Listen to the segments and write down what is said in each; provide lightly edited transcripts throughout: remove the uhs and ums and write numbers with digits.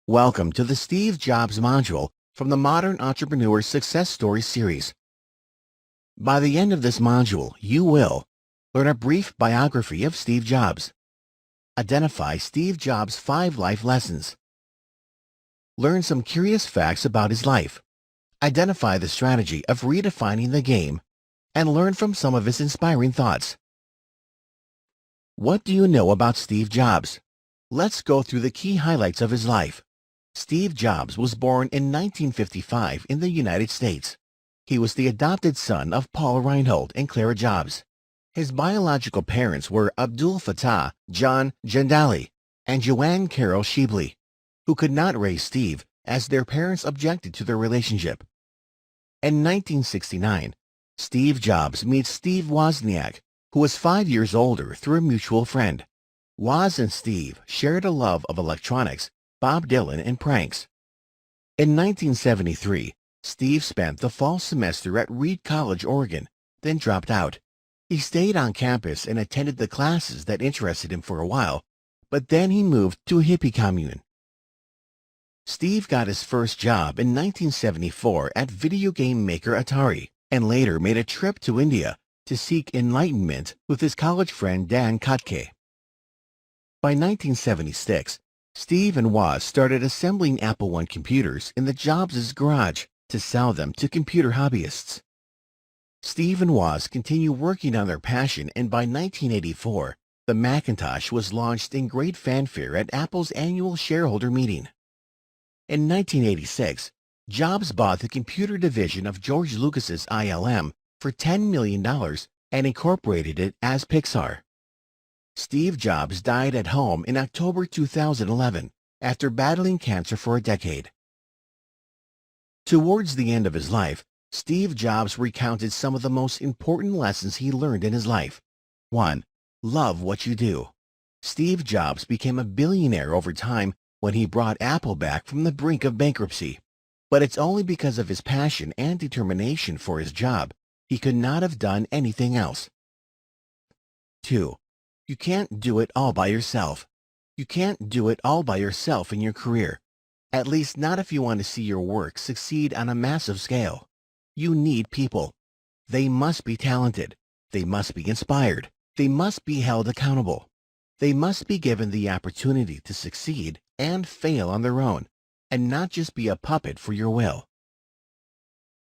Welcome to the Steve Jobs module from the Modern Entrepreneur Success Stories series. By the end of this module, you will learn a brief biography of Steve Jobs, identify Steve Jobs' 5 life lessons, learn some curious facts about his life, identify the strategy of redefining the game, and learn from some of his inspiring thoughts. What do you know about Steve Jobs? Let's go through the key highlights of his life. Steve Jobs was born in 1955 in the United States. He was the adopted son of Paul Reinhold and Clara Jobs. His biological parents were Abdul Fattah John Jandali and Joanne Carol Shibley, who could not raise Steve as their parents objected to their relationship. In 1969, Steve Jobs meets Steve Wozniak, who was 5 years older, through a mutual friend. Woz and Steve shared a love of electronics, Bob Dylan, and pranks. In 1973, Steve spent the fall semester at Reed College, Oregon, then dropped out. He stayed on campus and attended the classes that interested him for a while, but then he moved to a hippie commune. Steve got his first job in 1974 at video game maker Atari, and later made a trip to India to seek enlightenment with his college friend Dan Kotke. By 1976, Steve and Woz started assembling Apple I computers in the Jobs' garage to sell them to computer hobbyists. Steve and Woz continue working on their passion, and by 1984, the Macintosh was launched in great fanfare at Apple's annual shareholder meeting. In 1986, Jobs bought the computer division of George Lucas's ILM for $10 million and incorporated it as Pixar. Steve Jobs died at home in October 2011 after battling cancer for a decade. Towards the end of his life, Steve Jobs recounted some of the most important lessons he learned in his life. 1. Love what you do. Steve Jobs became a billionaire over time when he brought Apple back from the brink of bankruptcy. But it's only because of his passion and determination for his job. He could not have done anything else. 2. You can't do it all by yourself. You can't do it all by yourself in your career. At least not if you want to see your work succeed on a massive scale. You need people. They must be talented. They must be inspired. They must be held accountable. They must be given the opportunity to succeed and fail on their own, and not just be a puppet for your will.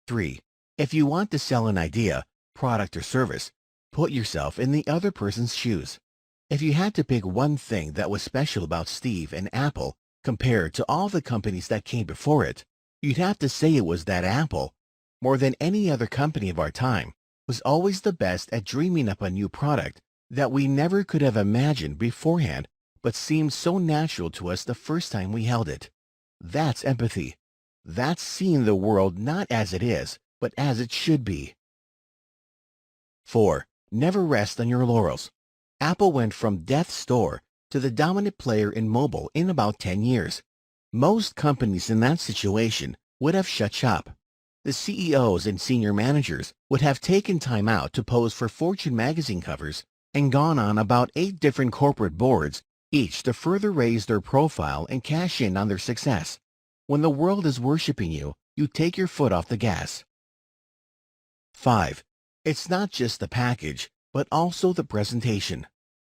3. If you want to sell an idea, product, or service, put yourself in the other person's shoes. If you had to pick one thing that was special about Steve and Apple compared to all the companies that came before it, you'd have to say it was that Apple, more than any other company of our time, was always the best at dreaming up a new product that we never could have imagined beforehand but seemed so natural to us the first time we held it. That's empathy. That's seeing the world not as it is, but as it should be. 4. Never rest on your laurels. Apple went from death's door to the dominant player in mobile in about 10 years. Most companies in that situation would have shut shop. The CEOs and senior managers would have taken time out to pose for Fortune magazine covers and gone on about 8 different corporate boards, each to further raise their profile and cash in on their success. When the world is worshiping you, you take your foot off the gas. 5. It's not just the package, but also the presentation.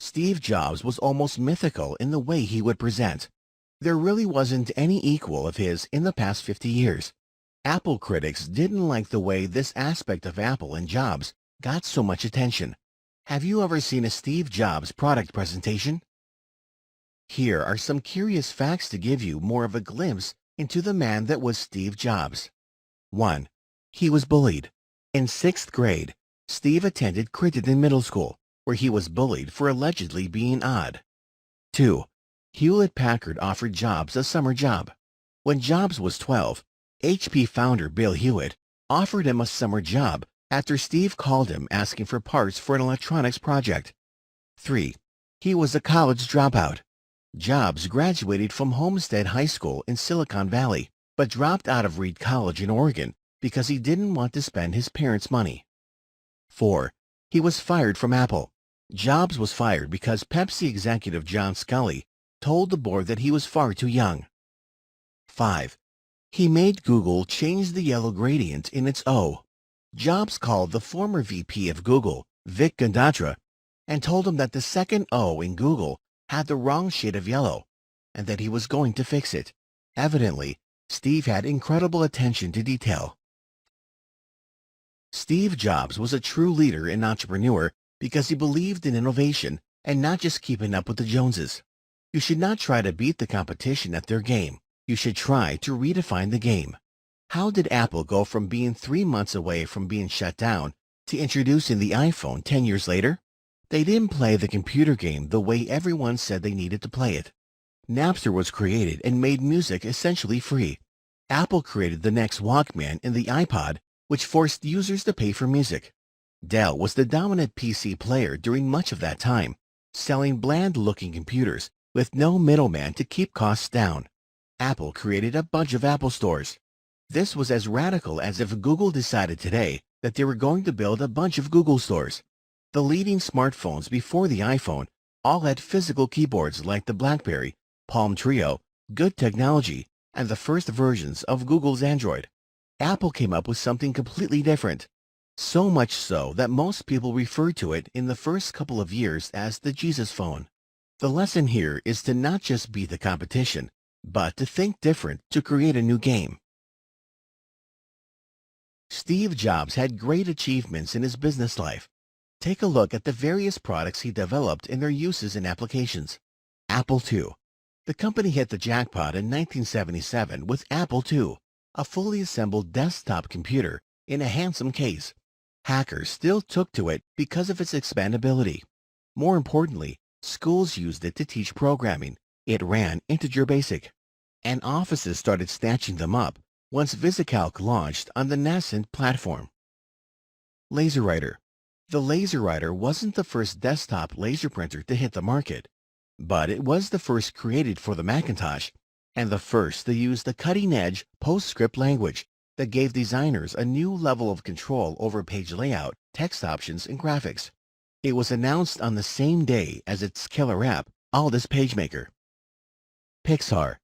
Steve Jobs was almost mythical in the way he would present. There really wasn't any equal of his in the past 50 years. Apple critics didn't like the way this aspect of Apple and Jobs got so much attention. Have you ever seen a Steve Jobs product presentation? Here are some curious facts to give you more of a glimpse into the man that was Steve Jobs. 1. He was bullied. In 6th grade, Steve attended Crittenden Middle School, where he was bullied for allegedly being odd. 2. Hewlett-Packard offered Jobs a summer job. When Jobs was 12, HP founder Bill Hewitt offered him a summer job after Steve called him asking for parts for an electronics project. 3. He was a college dropout. Jobs graduated from Homestead High School in Silicon Valley, but dropped out of Reed College in Oregon because he didn't want to spend his parents' money. 4. He was fired from Apple. Jobs was fired because Pepsi executive John Scully told the board that he was far too young. 5. He made Google change the yellow gradient in its O. Jobs called the former VP of Google, Vic Gandatra, and told him that the second O in Google had the wrong shade of yellow, and that he was going to fix it. Evidently, Steve had incredible attention to detail. Steve Jobs was a true leader and entrepreneur because he believed in innovation and not just keeping up with the Joneses. You should not try to beat the competition at their game. You should try to redefine the game. How did Apple go from being 3 months away from being shut down to introducing the iPhone 10 years later? They didn't play the computer game the way everyone said they needed to play it. Napster was created and made music essentially free. Apple created the next Walkman and the iPod, which forced users to pay for music. Dell was the dominant PC player during much of that time, selling bland-looking computers with no middleman to keep costs down. Apple created a bunch of Apple stores. This was as radical as if Google decided today that they were going to build a bunch of Google stores. The leading smartphones before the iPhone all had physical keyboards like the BlackBerry, Palm Trio, Good Technology, and the first versions of Google's Android. Apple came up with something completely different. So much so that most people referred to it in the first couple of years as the Jesus phone. The lesson here is to not just beat the competition, but to think different to create a new game. Steve Jobs had great achievements in his business life. Take a look at the various products he developed and their uses and applications. Apple II. The company hit the jackpot in 1977 with Apple II, a fully assembled desktop computer in a handsome case. Hackers still took to it because of its expandability. More importantly, schools used it to teach programming. It ran integer basic. And offices started snatching them up once VisiCalc launched on the nascent platform. LaserWriter. The LaserWriter wasn't the first desktop laser printer to hit the market, but it was the first created for the Macintosh and the first to use the cutting-edge PostScript language that gave designers a new level of control over page layout, text options, and graphics. It was announced on the same day as its killer app, Aldus PageMaker. Pixar.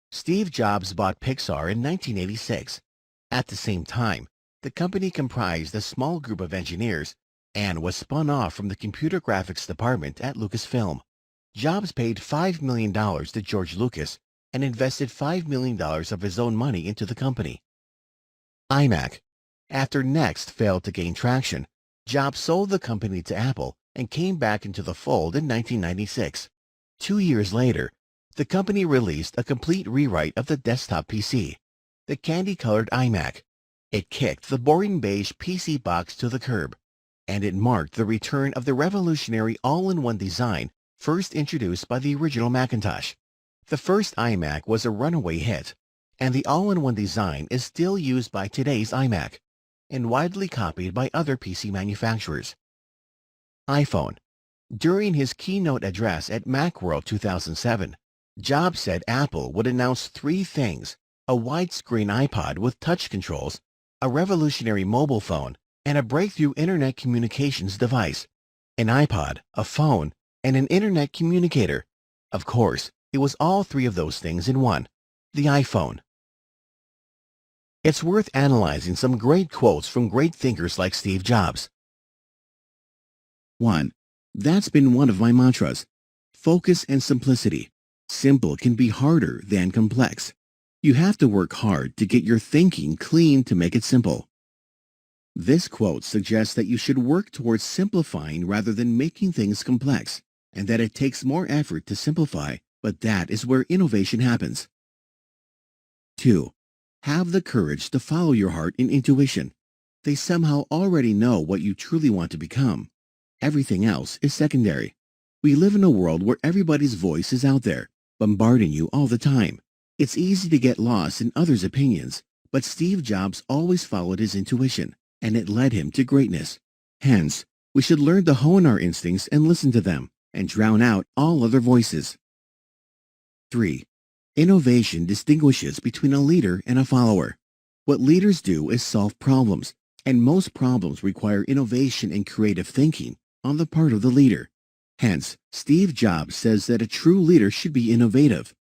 Steve Jobs bought Pixar in 1986. At the same time, the company comprised a small group of engineers and was spun off from the computer graphics department at Lucasfilm. Jobs paid $5 million to George Lucas and invested $5 million of his own money into the company. iMac. After Next failed to gain traction, Jobs sold the company to Apple and came back into the fold in 1996. 2 years later, the company released a complete rewrite of the desktop PC, the candy-colored iMac. It kicked the boring beige PC box to the curb, and it marked the return of the revolutionary all-in-one design first introduced by the original Macintosh. The first iMac was a runaway hit, and the all-in-one design is still used by today's iMac and widely copied by other PC manufacturers. iPhone. During his keynote address at Macworld 2007, Jobs said Apple would announce 3 things: a widescreen iPod with touch controls, a revolutionary mobile phone, and a breakthrough internet communications device. An iPod, a phone, and an internet communicator. Of course, it was all 3 of those things in one: the iPhone. It's worth analyzing some great quotes from great thinkers like Steve Jobs. 1. That's been one of my mantras. Focus and simplicity. Simple can be harder than complex. You have to work hard to get your thinking clean to make it simple. This quote suggests that you should work towards simplifying rather than making things complex, and that it takes more effort to simplify, but that is where innovation happens. 2. Have the courage to follow your heart and intuition. They somehow already know what you truly want to become. Everything else is secondary. We live in a world where everybody's voice is out there, bombarding you all the time. It's easy to get lost in others' opinions, but Steve Jobs always followed his intuition, and it led him to greatness. Hence, we should learn to hone our instincts and listen to them, and drown out all other voices. 3. Innovation distinguishes between a leader and a follower. What leaders do is solve problems, and most problems require innovation and creative thinking on the part of the leader. Hence, Steve Jobs says that a true leader should be innovative,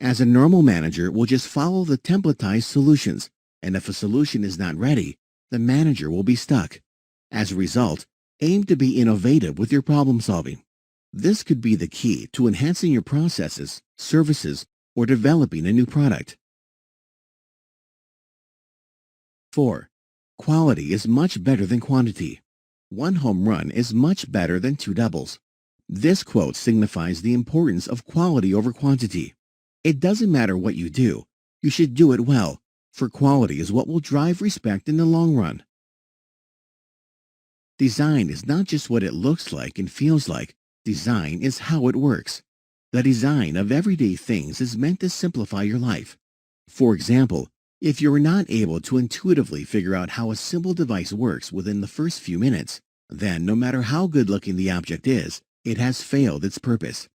as a normal manager will just follow the templatized solutions, and if a solution is not ready, the manager will be stuck. As a result, aim to be innovative with your problem solving. This could be the key to enhancing your processes, services, or developing a new product. 4. Quality is much better than quantity. One home run is much better than two doubles. This quote signifies the importance of quality over quantity. It doesn't matter what you do, you should do it well, for quality is what will drive respect in the long run. Design is not just what it looks like and feels like. Design is how it works. The design of everyday things is meant to simplify your life. For example, if you're not able to intuitively figure out how a simple device works within the first few minutes, then no matter how good-looking the object is, it has failed its purpose.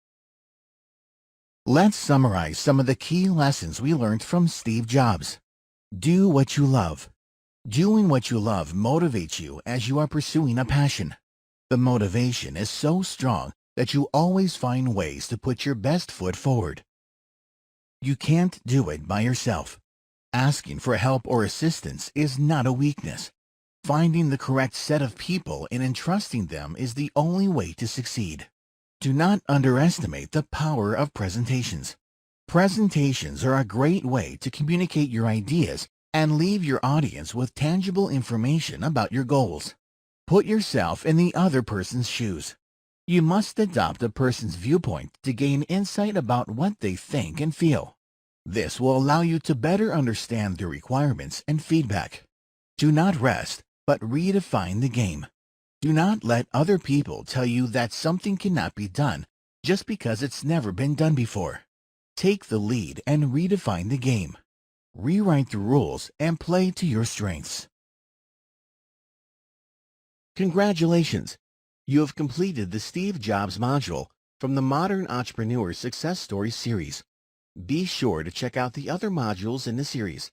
Let's summarize some of the key lessons we learned from Steve Jobs. Do what you love. Doing what you love motivates you as you are pursuing a passion. The motivation is so strong that you always find ways to put your best foot forward. You can't do it by yourself. Asking for help or assistance is not a weakness. Finding the correct set of people and entrusting them is the only way to succeed. Do not underestimate the power of presentations. Presentations are a great way to communicate your ideas and leave your audience with tangible information about your goals. Put yourself in the other person's shoes. You must adopt a person's viewpoint to gain insight about what they think and feel. This will allow you to better understand their requirements and feedback. Do not rest, but redefine the game. Do not let other people tell you that something cannot be done just because it's never been done before. Take the lead and redefine the game. Rewrite the rules and play to your strengths. Congratulations! You have completed the Steve Jobs module from the Modern Entrepreneur Success Stories series. Be sure to check out the other modules in the series.